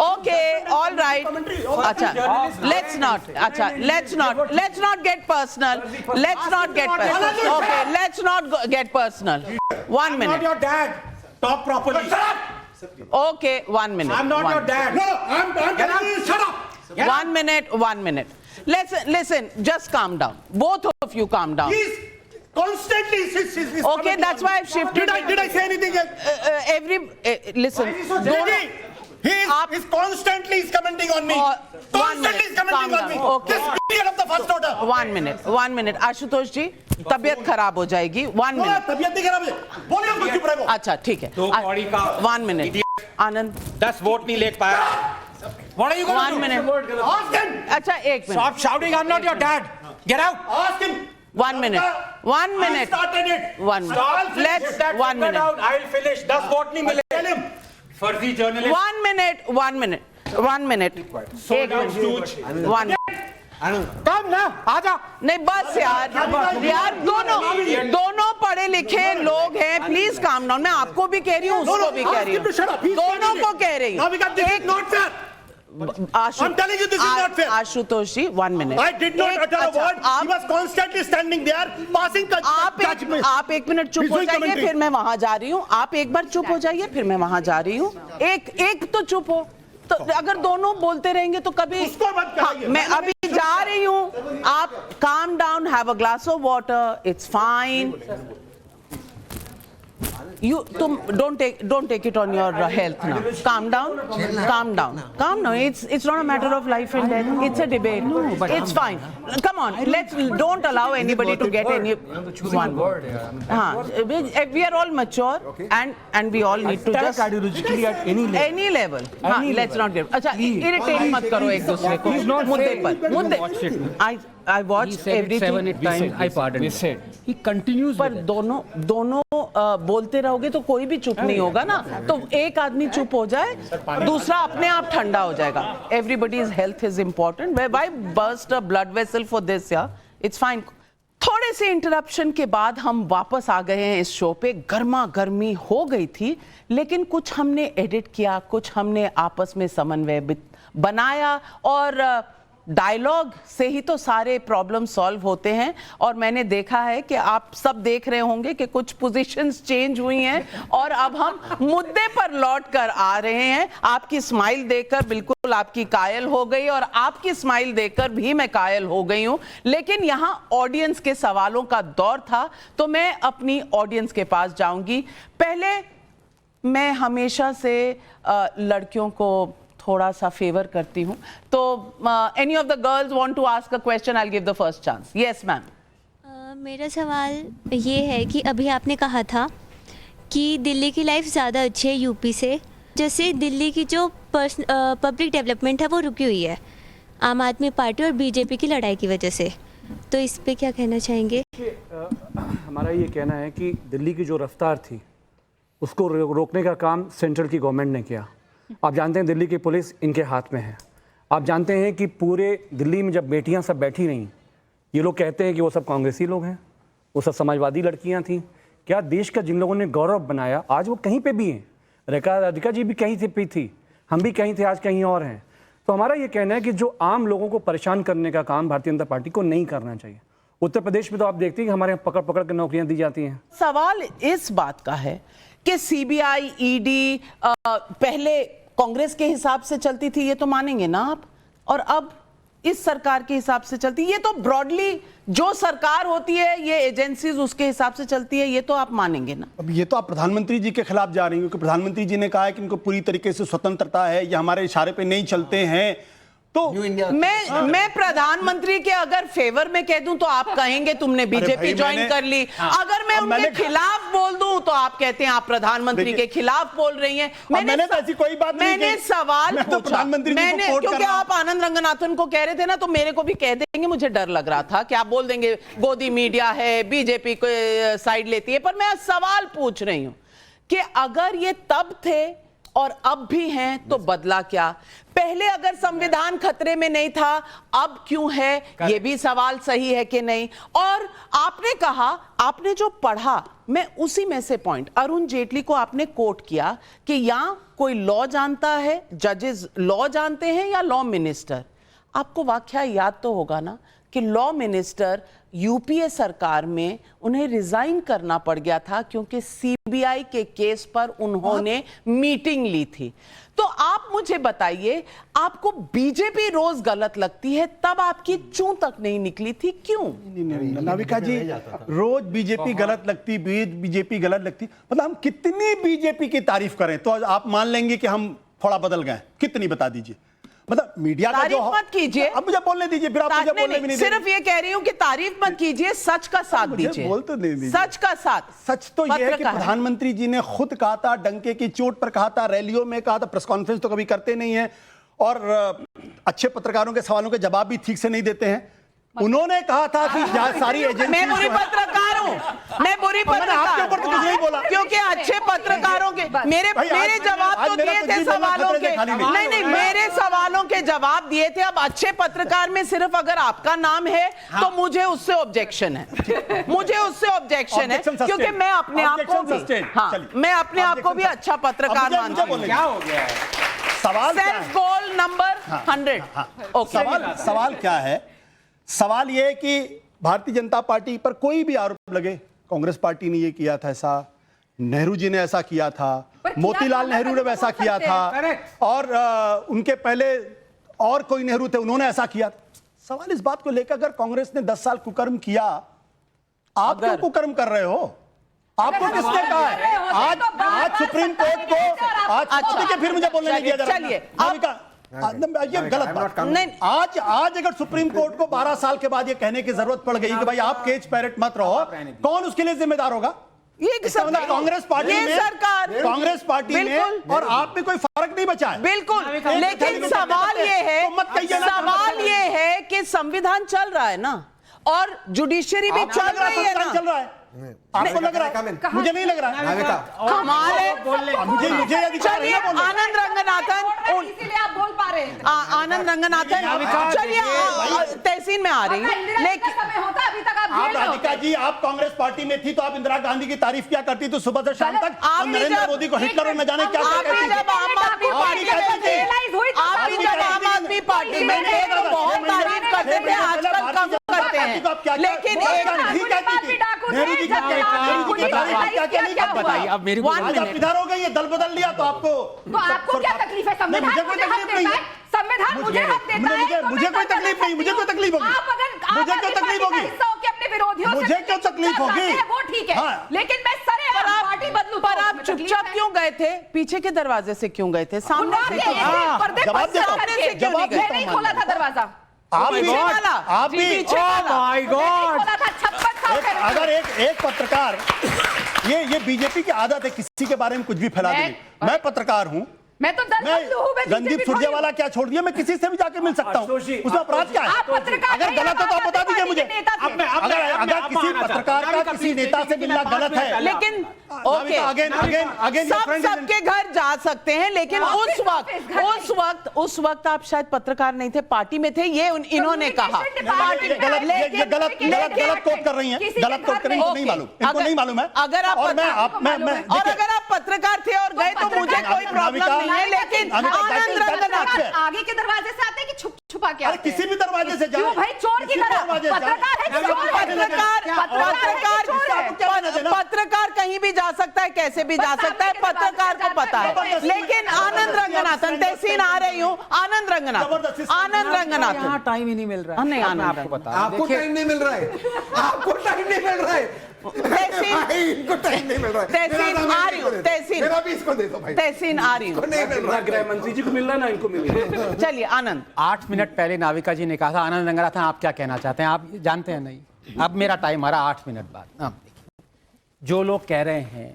okay all right, अच्छा let's not get personal, okay, let's not get personal, 1 minute, not your dad. Talk properly. Shut up. okay, 1 minute, I'm not your dad. No, I'm telling you, shut up. 1 minute, listen, just calm down, both of you calm down. He's constantly. He's Okay, that's why I've shifted. Did I say anything else? Listen, Lady, he's constantly commenting on me. 1 minute, Constantly commenting on me. Okay. This idiot of the first order. 1 minute, Ashutosh जी, तबीयत खराब हो जाएगी, 1 minute. तबीयत नहीं खराब है, बोलिए उसको चुप रहो। अच्छा ठीक है, 1 minute, आनंद 10 वोट नहीं ले पाया। What are you going 1 to do? minute, Ask him. अच्छा 1 minute, Stop shouting, I'm not your dad. Get out. Ask him. 1 minute, 1 I minute, started it. 1 minute, Stop. let's, Get that 1 finger minute, down. I'll finish. 10 vote नहीं मिले। Tell him. फर्जी journalist. 1 minute, 1 minute, 1 minute, एक minute, 1 minute. कम ना, आजा। नहीं बस यार दोनों पढ़े लिखे लोग हैं, प्लीज काम डाउन, मैं आपको भी कह रही हूँ, उसको भी कह रही हूँ, दोनों को कह रही Now we got this is not fair. हूँ। I'm telling you this is not fair. Ashutosh ji 1 minute, I did not utter a word. He was constantly standing there, passing judgment. आप 1 मिनट चुप He's हो doing जाइए, commentary. फिर मैं वहां जा रही हूँ, आप एक बार चुप हो जाइए, फिर मैं वहां जा रही हूँ, एक तो चुप हो, तो अगर दोनों बोलते रहेंगे तो कभी, उसको मत कराइए। मैं अभी जा रही हूँ, आप calm down, have a glass of water, it's fine, तुम don't take it on your health now. Calm down. It's not a matter of life and death. It's a debate. It's fine. Come on, don't allow anybody to get any one word. We are all mature and we all need to just ideologically at any level. let's not get. अच्छा, irritate मत करो एक दूसरे को मुद्दे। I watched everything. 7-8 times. I pardon. We said. He continues. पर दोनों बोलते रहोगे तो कोई भी चुप नहीं होगा ना, तो एक आदमी चुप हो जाए, दूसरा अपने आप ठंडा हो जाएगा। Everybody's health is important. Why burst a blood vessel for this? Yeah, it's fine. थोड़े से इंटरप्शन के बाद हम वापस आ गए हैं इस शो पे। गर्मा गर्मी हो गई थी, लेकिन कुछ हमने एडिट किया, कुछ हमने आपस में समन्वय बनाया, और डायलॉग से ही तो सारे प्रॉब्लम सॉल्व होते हैं। और मैंने देखा है कि आप सब देख रहे होंगे कि कुछ पोजीशंस चेंज हुई हैं, और अब हम मुद्दे पर लौट कर आ रहे हैं। आपकी स्माइल देखकर बिल्कुल आपकी कायल हो गई, और आपकी स्माइल देखकर भी मैं कायल हो गई हूं। लेकिन यहाँ ऑडियंस के सवालों का दौर था, तो मैं अपनी ऑडियंस के पास जाऊंगी। पहले मैं हमेशा से लड़कियों को थोड़ा सा फेवर करती हूँ, तो any of the girls want to ask a question, I will give the first chance. Yes ma'am. मेरा सवाल ये है कि अभी आपने कहा था कि दिल्ली की लाइफ ज़्यादा अच्छी है यूपी से, जैसे दिल्ली की जो पब्लिक डेवलपमेंट है वो रुकी हुई है आम आदमी पार्टी और बीजेपी की लड़ाई की वजह से, तो इस पे क्या कहना चाहेंगे? हमारा ये कहना है कि दिल्ली की जो रफ्तार थी उसको रोकने का काम सेंट्रल की गवर्नमेंट ने किया। आप जानते हैं दिल्ली की पुलिस इनके हाथ में है। आप जानते हैं कि पूरे दिल्ली में जब बेटियां सब बैठी रहीं, ये लोग कहते हैं कि वो सब कांग्रेसी लोग हैं, वो सब समाजवादी लड़कियां थीं। क्या देश का जिन लोगों ने गौरव बनाया आज वो कहीं पे भी हैं? राधिका जी भी कहीं पे थी, हम भी कहीं थे, आज कहीं और हैं। तो हमारा ये कहना है कि जो आम लोगों को परेशान करने का काम भारतीय जनता पार्टी को नहीं करना चाहिए। उत्तर प्रदेश में तो आप देखते हैं कि हमारे यहाँ पकड़ के नौकरियां दी जाती हैं। सवाल इस बात का है कि सीबीआई, ईडी पहले कांग्रेस के हिसाब से चलती थी, ये तो मानेंगे ना आप, और अब इस सरकार के हिसाब से चलती है। ये तो ब्रॉडली जो सरकार होती है, ये एजेंसीज उसके हिसाब से चलती है, ये तो आप मानेंगे ना। अब ये तो आप प्रधानमंत्री जी के खिलाफ जा रही हैं, क्योंकि प्रधानमंत्री जी ने कहा है कि इनको पूरी तरीके से स्वतंत्रता है, ये हमारे इशारे पे नहीं चलते हैं। तो मैं प्रधानमंत्री के अगर फेवर में कह दूं तो आप कहेंगे तुमने बीजेपी भाई, ज्वाइन कर ली। अगर मैं अब उनके मैंने- खिलाफ बोल दूं तो आप कहते हैं आप प्रधानमंत्री के खिलाफ बोल रही हैं। मैंने तो ऐसी कोई बात नहीं मैंने कही। सवाल मैं तो पूछा। प्रधानमंत्री जी को मैंने कोट कर क्योंकि रहा हूं। आप आनंद रंगनाथन को कह रहे थे ना, तो मेरे को भी कह देंगे। मुझे डर लग रहा था कि आप बोल देंगे गोदी मीडिया है, बीजेपी को साइड लेती है, पर मैं सवाल पूछ रही हूं कि अगर ये तब थे और अब भी हैं तो बदला क्या? पहले अगर संविधान खतरे में नहीं था, अब क्यों है? ये भी सवाल सही है कि नहीं? और आपने कहा, आपने जो पढ़ा, मैं उसी में से पॉइंट, अरुण जेटली को आपने कोट किया कि यहां कोई लॉ जानता है, जजेस लॉ जानते हैं या लॉ मिनिस्टर? आपको वाकया याद तो होगा ना कि लॉ मिनिस्टर यूपीए सरकार में उन्हें रिजाइन करना पड़ गया था क्योंकि सीबीआई के केस पर उन्होंने मीटिंग ली थी। तो आप मुझे बताइए, आपको बीजेपी रोज गलत लगती है, तब आपकी चूं तक नहीं निकली थी, क्यों? नाविका जी, रोज बीजेपी गलत लगती, बीजेपी गलत लगती, मतलब हम कितनी बीजेपी की तारीफ करें तो आप मान लेंगे कि हम थोड़ा बदल गए? कितनी बता दीजिए। मतलब मीडिया का जो तारीफ मत कीजिए। अब मुझे बोलने दीजिए, फिर आप मुझे बोलने भी नहीं सिर्फ ये कह रही हूं कि तारीफ मत कीजिए, सच का साथ मुझे दीजिए। बोल तो नहीं दीजिए। सच का साथ। सच तो यह है कि पत्रकार। प्रधानमंत्री जी ने खुद कहा था, डंके की चोट पर कहा था, रैलियों में कहा था, प्रेस कॉन्फ्रेंस तो कभी करते नहीं है, और अच्छे पत्रकारों के सवालों के जवाब भी ठीक से नहीं देते हैं। उन्होंने कहा था कि सारी एजेंसी, मैं बुरी पत्रकार हूं, मैं बुरी मैंने आपके ऊपर तो कुछ नहीं बोला। क्योंकि अच्छे पत्रकारों के मेरे भाई, मेरे आज जवाब आज तो मेरा दिए कुछ थे भी बोलना सवालों खतरे के। से खाली नहीं। नहीं, मेरे सवालों के जवाब दिए थे। अब अच्छे पत्रकार में सिर्फ अगर आपका नाम है तो मुझे उससे ऑब्जेक्शन है, मुझे उससे ऑब्जेक्शन है, Objection sustained. क्योंकि मैं अपने आप को Objection भी, sustained. हाँ, चलिए। मैं अपने आप को भी Objection अच्छा पत्रकार अब मुझे मानता हूँ। बोलने क्या हो गया है? सवाल क्या सेल्फ है? Goal number 100। ओके, सवाल क्या है? सवाल यह है कि भारतीय जनता पार्टी पर कोई भी आरोप लगे, कांग्रेस पार्टी ने ये किया था ऐसा, नेहरू जी ने ऐसा किया था, मोतीलाल नेहरू ने वैसा किया था, और उनके पहले और कोई नेहरू थे, उन्होंने ऐसा किया। सवाल इस बात को लेकर, अगर कांग्रेस ने 10 साल कुकर्म किया, आप क्यों कुकर्म कर रहे हो? आपको किसने कहा है? आज सुप्रीम कोर्ट को आज देखिए, फिर मुझे बोलने नहीं दिया जा रहा। चलिए, ये गलत बात नहीं, आज अगर सुप्रीम कोर्ट को 12 साल के बाद ये कहने की जरूरत पड़ गई कि भाई आप केज पैरेट मत रहो, कौन उसके लिए जिम्मेदार होगा? ये मतलब कांग्रेस पार्टी ये में, सरकार, कांग्रेस पार्टी में बिल्कुल। और आप में कोई फर्क नहीं बचा है। बिल्कुल, लेकिन सवाल ये है, तो मत कहिए ना, सवाल ये है कि संविधान चल रहा है ना, और जुडिशरी भी चल रही है ना। चल रहा है, आपको लग रहा है, मुझे नहीं लग रहा है। कमाल है। मुझे अधिकार है चलिए, ना बोलने का। आनंद रंगनाथन, इसीलिए आप बोल पा रहे हैं। आनंद रंगनाथन, चलिए तहसीन में आ रही हैं, लेकिन समय होता अभी तक आप आप जेल में हो। राधिका जी, आप कांग्रेस पार्टी में थी तो आप इंदिरा गांधी की तारीफ क्या करती तो सुबह से शाम तक, आप और भी नरेंद्र जब- मोदी को हिटलर और न जाने क्या क्या आप भी कहती थी। जब आम आदमी पार्टी में थे, आप भी जब आम आदमी पार्टी में थे तो बहुत तारीफ करते थे, आजकल कम करते हैं। लेकिन बताइए, अब मेरी को आज आप इधर हो गए, ये दल बदल लिया तो आपको तो आपको क्या तकलीफ है? संविधान मुझे कोई मुझे हक तकलीफ नहीं देता है। है, संविधान मुझे हक देता है। मुझे कोई तकलीफ नहीं, मुझे कोई तकलीफ होगी, आप अगर मुझे क्यों तकलीफ होगी? हिस्सा होकर अपने विरोधियों से मुझे क्यों तकलीफ चुपचाप होगी? जाते हैं, वो ठीक है, हाँ। लेकिन मैं सरेआम पार्टी बदलूं पर तो आप उसमें तकलीफ चुपचाप है। क्यों गए थे? पीछे के दरवाजे से क्यों गए थे? सामने से क्यों गए? पर्दे जवाब पर देता हूं, सामने से क्यों जवाब नहीं गए? देता नहीं हूं, खोला था दरवाजा, आप भी, पीछे वाला, आप भी, पीछे वाला। माय गॉड, खोला था 56 साल पहले। अगर एक पत्रकार, ये बीजेपी की आदत है किसी के बारे में कुछ भी फैला देगी। मैं पत्रकार हूं, मैं तो दल बदलू हूं, मैं रणदीप बीजेपी सुरजेवाला क्या छोड़ दिया, मैं किसी से भी जाके मिल सकता हूं, उसमें अपराध क्या है? आप पत्रकार अगर गलत है तो आप बता दीजिए मुझे। अगर किसी पत्रकार का किसी नेता से मिलना गलत है, लेकिन ओके, अगेन सब सबके घर जा सकते हैं, लेकिन उस वक्त आप शायद पत्रकार नहीं थे, पार्टी में थे, ये इन्होंने कहा। ये गलत कोट कर रही हैं, गलत कोट कर रही हैं, नहीं मालूम, इनको नहीं मालूम है। अगर आप और अगर आप पत्रकार थे और गए तो मुझे कोई प्रॉब्लम नहीं है, लेकिन आनंद रंगनाथन आगे के दरवाजे से आते हैं कि छुपा के अरे आते हैं? किसी भी दरवाजे से जाओ क्यों भाई, चोर की तरह? पत्रकार है, चोर है। पत्रकार कहीं कहीं भी जा सकता है, कैसे भी जा सकता है, पत्रकार को पता है। लेकिन आनंद रंगनाथन, तहसीन आ रही हूँ, आनंद रंगनाथन यहाँ टाइम ही नहीं मिल रहा है। नहीं, आनंद आपको बता आपको टाइम नहीं मिल रहा है, आपको टाइम नहीं मिल रहा है, इनको टाइम नहीं मिल रहा है। तहसीन आ रही हूँ, तहसीन मेरा भी इसको दे दो भाई, तहसीन आ रही हूँ। नहीं मिल रहा है। गृह मंत्री जी को मिल रहा है ना, इनको मिल रहा है। चलिए आनंद। 8 मिनट पहले नाविका जी ने कहा था आनंद रंगनाथन आप क्या कहना चाहते हैं, आप जानते हैं नहीं। अब मेरा टाइम आ रहा 8 मिनट बाद। हाँ, जो लोग कह रहे हैं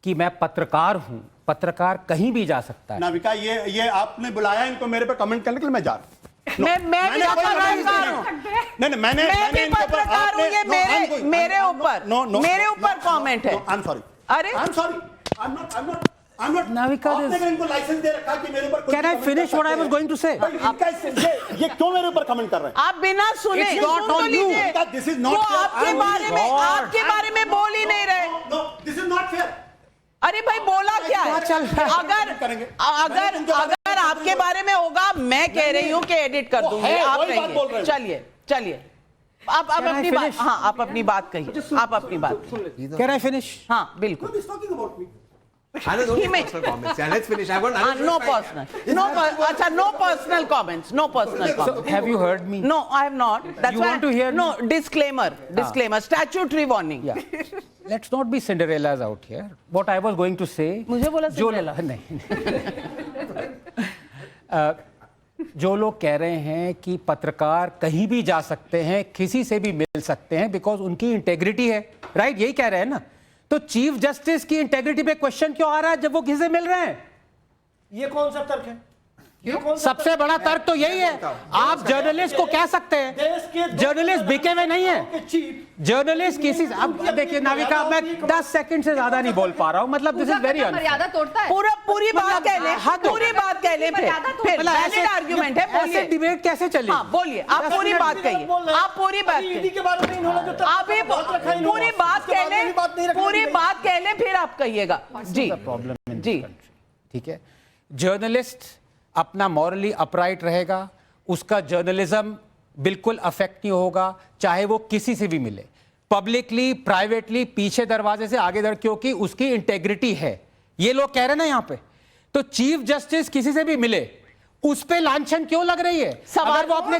कि मैं पत्रकार हूं, पत्रकार कहीं भी जा सकता है। नाविका, ये आपने बुलाया इनको मेरे पे कमेंट करने के लिए, मैं जा रहा हूं। मैं भी पत्रकार हूँ। नहीं, मैं भी पत्रकार हूँ। ये मेरे ऊपर कमेंट है। I am sorry. अरे I am sorry, I am not Navika, आपने इनको लाइसेंस दे रखा कि मेरे ऊपर can I finish what I was going to say? ये क्यों मेरे ऊपर कमेंट कर रहे हैं? आप बिना सुने It's not सुन तो on you. लीजिए। This is not वो fair. आपके I'm बारे में बोल ही नहीं रहे। No, this is not fair. अरे भाई बोला क्या है? अगर आपके बारे में होगा, मैं कह रही हूँ कि एडिट कर दूंगी। आप कहिए। चलिए आप अपनी बात, हाँ आप अपनी बात कहिए, आप अपनी बात। Can I finish? हाँ बिल्कुल। Let's finish. I want No personal. अच्छा, no personal comments. No personal comments. Have you heard me? No, I have not. That's You why. want to hear me? No, disclaimer. Statutory warning. Yeah. Let's not be Cinderellas out here. What I was going to say. मुझे बोला जो Cinderella? नहीं। जो लोग कह रहे हैं कि पत्रकार कहीं भी जा सकते हैं, किसी से भी मिल सकते हैं, बिकॉज उनकी इंटेग्रिटी है, राइट? यही कह रहे हैं ना? तो चीफ जस्टिस की इंटेग्रिटी पे क्वेश्चन क्यों आ रहा है जब वो किसी से मिल रहे हैं? ये कौन सा तर्क है? सबसे बड़ा तर्क तो यही है। आप जर्नलिस्ट को कह सकते हैं, जर्नलिस्ट बिके हुए नहीं है। जर्नलिस्ट किसी अब देखिए नाविका, मैं 10 सेकंड से ज्यादा नहीं बोल पा रहा हूं, मतलब दिस इज वेरी मर्यादा तोड़ता है। पूरी बात कह ले, पूरी बात कह ले, फिर वैलिड आर्गुमेंट है। ऐसे डिबेट कैसे चलेगी? हाँ बोलिए, आप पूरी बात कहिए, आप पूरी बात कहिए, आप पूरी बात कह ले, पूरी बात कह ले, फिर आप कहिएगा। जी प्रॉब्लम जी, ठीक है। जर्नलिस्ट अपना मॉरली अपराइट रहेगा, उसका जर्नलिज्म बिल्कुल अफेक्ट नहीं होगा, चाहे वो किसी से भी मिले, पब्लिकली, प्राइवेटली, पीछे दरवाजे से आगे क्योंकि उसकी इंटेग्रिटी है। ये लोग कह रहे हैं ना यहाँ पे। तो चीफ जस्टिस किसी से भी मिले, उस पे लांछन क्यों लग रही है? सवाल वो अपने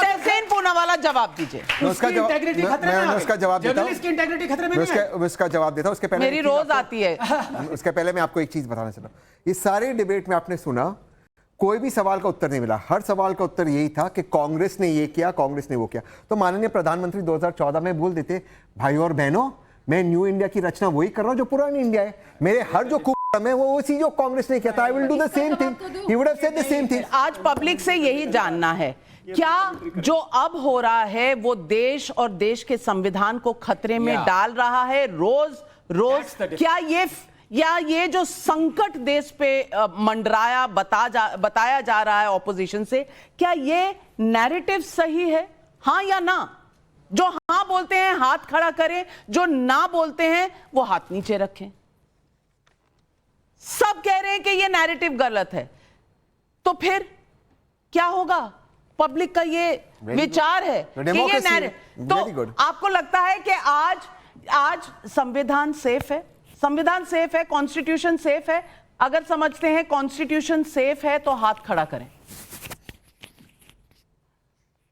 तहसीन पूनावाला जवाब दीजिए। उसका जवाब देता हूं। की इंटेग्रिटी खतरे में नहीं है। उसका जवाब देता हूं। उसके पहले मेरी रोज आती है। उसके पहले मैं आपको एक चीज बताना चाहता हूं। इस सारे डिबेट में आपने सुना, कोई भी सवाल का उत्तर नहीं मिला। हर सवाल का उत्तर यही था कि कांग्रेस ने ये किया, कांग्रेस ने वो किया। तो माननीय प्रधानमंत्री 2014 में बोल देते, भाई और बहनों, मैं न्यू इंडिया की रचना वही कर रहा हूं जो पुरानी इंडिया है। मेरे हर जो है वो उसी जो कांग्रेस ने किया था। I will do the same thing, he would have said the same thing. आज पब्लिक से यही जानना है, क्या जो अब हो रहा है वो देश और देश के संविधान को खतरे में डाल रहा है रोज? क्या ये जो संकट देश पे मंडराया बताया जा रहा है ऑपोजिशन से, क्या ये नैरेटिव सही है, हाँ या ना? जो हाँ बोलते हैं हाथ खड़ा करें, जो ना बोलते हैं वो हाथ नीचे रखें। सब कह रहे हैं कि ये नैरेटिव गलत है, तो फिर क्या होगा? पब्लिक का ये विचार है कि ये नैरेटिव, तो आपको लगता है कि आज संविधान सेफ है? संविधान सेफ है, कॉन्स्टिट्यूशन सेफ है? अगर समझते हैं कॉन्स्टिट्यूशन सेफ है तो हाथ खड़ा करें।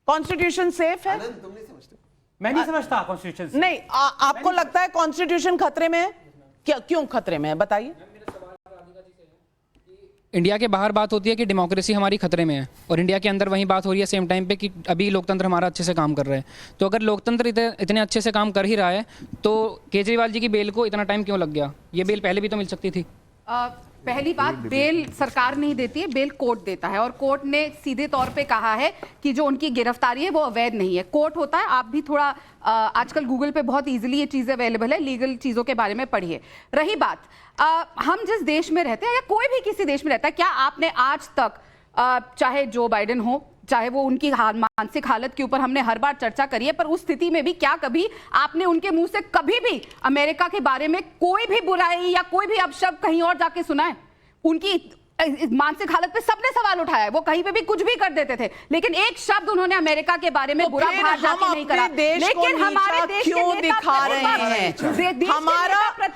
कॉन्स्टिट्यूशन सेफ है? मैं नहीं समझता कॉन्स्टिट्यूशन नहीं, आपको लगता है कॉन्स्टिट्यूशन खतरे में है? क्यों खतरे में है, बताइए। इंडिया के बाहर बात होती है कि डेमोक्रेसी हमारी खतरे में है, और इंडिया के अंदर वहीं बात हो रही है सेम टाइम पे कि अभी लोकतंत्र हमारा अच्छे से काम कर रहा है। तो अगर लोकतंत्र इतने अच्छे से काम कर ही रहा है तो केजरीवाल जी की बेल को इतना टाइम क्यों लग गया? ये बेल पहले भी तो मिल सकती थी। पहली बात, बेल सरकार नहीं देती है, बेल कोर्ट देता है, और कोर्ट ने सीधे तौर पे कहा है कि जो उनकी गिरफ्तारी है वो अवैध नहीं है। कोर्ट होता है, आप भी थोड़ा आजकल गूगल पे बहुत इजीली ये चीज़ें अवेलेबल है, लीगल चीज़ों के बारे में पढ़िए। रही बात, हम जिस देश में रहते हैं या कोई भी किसी देश में रहता है, क्या आपने आज तक चाहे जो बाइडेन हो, चाहे वो उनकी मानसिक हालत के ऊपर हमने हर बार चर्चा करी है, पर उस स्थिति में भी क्या कभी आपने उनके मुंह से कभी भी अमेरिका के बारे में कोई भी बुराई या कोई भी अपशब्द कहीं और जाके सुना है? उनकी इस मानसिक हालत पे सबने सवाल उठाया है। वो कहीं पे भी कुछ भी कर देते थे, लेकिन एक शब्द उन्होंने अमेरिका के बारे में बुरा भार जाती नहीं करा। लेकिन हमारे देश क्यों दिखा रहे हैं?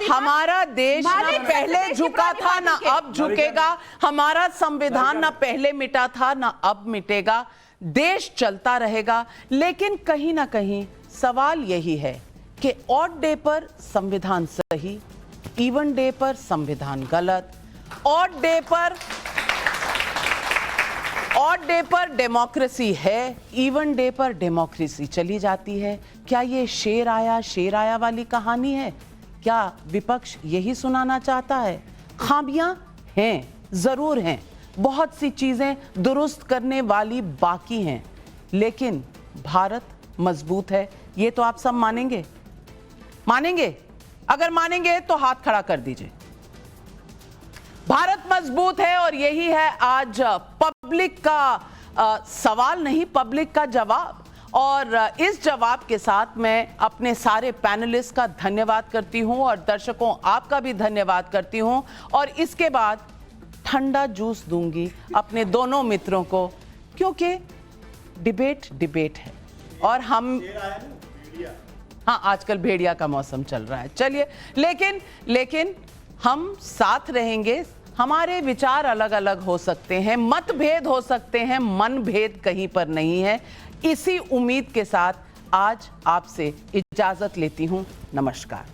हमारा देश ना पहले झुका था ना अब झुकेगा, हमारा संविधान ना पहले मिटा था ना अब मिटेगा, देश चलता रहेगा। लेकिन कहीं ना कहीं सवाल यही है कि ऑड डे पर संविधान सही, इवन डे पर संविधान गलत, ऑड डे पर डेमोक्रेसी है, इवन डे पर डेमोक्रेसी चली जाती है। क्या ये शेर आया वाली कहानी है? क्या विपक्ष यही सुनाना चाहता है? खामियां हैं, जरूर हैं, बहुत सी चीजें दुरुस्त करने वाली बाकी हैं, लेकिन भारत मजबूत है, ये तो आप सब मानेंगे। अगर मानेंगे तो हाथ खड़ा कर दीजिए। भारत मजबूत है और यही है आज पब्लिक का सवाल नहीं, पब्लिक का जवाब। और इस जवाब के साथ मैं अपने सारे पैनलिस्ट का धन्यवाद करती हूं और दर्शकों आपका भी धन्यवाद करती हूं। और इसके बाद ठंडा जूस दूंगी अपने दोनों मित्रों को, क्योंकि डिबेट है और हम, हाँ आजकल भेड़िया का मौसम चल रहा है। चलिए, लेकिन हम साथ रहेंगे। हमारे विचार अलग अलग हो सकते हैं, मतभेद हो सकते हैं, मनभेद कहीं पर नहीं है। इसी उम्मीद के साथ आज आपसे इजाजत लेती हूं। नमस्कार।